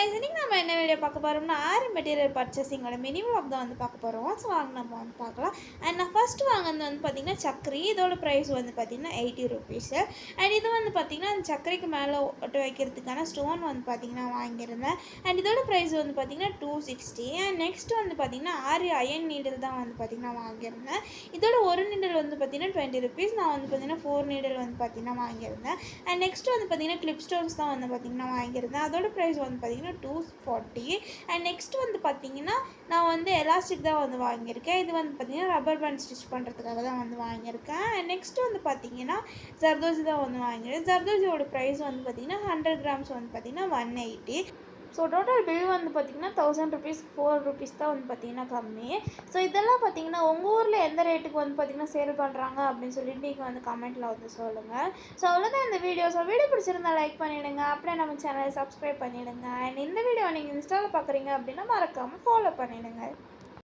Guys இன்னைக்கு நம்ம என்ன வீடியோ பார்க்க போறோம்னா ஆரி மெட்டீரியல் பர்ச்சேசிங்கோட மினி vlog தான் வந்து பார்க்க போறோம். சோ வாங்க நம்ம வந்து பார்க்கலாம். அண்ட் நான் ஃபர்ஸ்ட் வாங்குனது வந்து பாத்தீங்கன்னா சக்கரி. இதோட பிரைஸ் வந்து பாத்தீங்கன்னா 80 rupees. அண்ட் இது வந்து பாத்தீங்கன்னா அந்த சக்கரைக்கு மேல ஒட்ட வைக்கிறதுக்கான ஸ்டோன் வந்து பாத்தீங்கன்னா வாங்கியிருந்தேன். அண்ட் இதோட பிரைஸ் வந்து பாத்தீங்கன்னா 260. அண்ட் நெக்ஸ்ட் வந்து பாத்தீங்கன்னா ஆரி அயன் நீடில் தான் வந்து பாத்தீங்கன்னா வாங்கியிருந்தேன். இதோட ஒரு நீடில் வந்து பாத்தீங்கன்னா 20 rupees. நான் வந்து பாத்தீங்கன்னா 4 நீடில் வந்து பாத்தீங்கன்னா வாங்கியிருந்தேன். அண்ட் நெக்ஸ்ட் வந்து பாத்தீங்கன்னா கிளிப் ஸ்டோன்ஸ் தான் வந்து பாத்தீங்கன்னா வாங்கியிருந்தேன். அதோட பிரைஸ் வந்து பாத்தீங்கன்னா 240. அண்ட் நெக்ஸ்ட் வந்து பார்த்தீங்கன்னா நான் வந்து எலாஸ்டிக் தான் வந்து வாங்கியிருக்கேன். இது வந்து பார்த்தீங்கன்னா ரப்பர் பேண்ட் ஸ்டிச் பண்ணுறதுக்காக தான் வந்து வாங்கியிருக்கேன். அண்ட் நெக்ஸ்ட் வந்து பார்த்தீங்கன்னா ஜர்தோசி தான் வந்து வாங்கியிருக்கேன். ஜர்தோசியோட ப்ரைஸ் வந்து பார்த்தீங்கன்னா 100 grams வந்து பார்த்தீங்கன்னா 180. ஸோ டோட்டல் பில் வந்து பார்த்திங்கன்னா 1000 rupees 4 rupees தான் வந்து பார்த்திங்கன்னா கம்மி. ஸோ இதெல்லாம் பார்த்திங்கன்னா உங்கள் ஊரில் எந்த ரேட்டுக்கு வந்து பார்த்திங்கன்னா சேல் பண்ணுறாங்க அப்படின்னு சொல்லிட்டு நீங்கள் வந்து கமெண்ட்டில் வந்து சொல்லுங்கள். ஸோ அவ்வளோதான் இந்த வீடியோ. ஸோ வீடியோ பிடிச்சிருந்தா லைக் பண்ணிவிடுங்க, அப்படியே நம்ம சேனலை சப்ஸ்கிரைப் பண்ணிவிடுங்க. அண்ட் இந்த வீடியோ நீங்கள் இன்ஸ்டாவில் பார்க்குறீங்க அப்படின்னா மறக்காமல் ஃபாலோ பண்ணிவிடுங்க.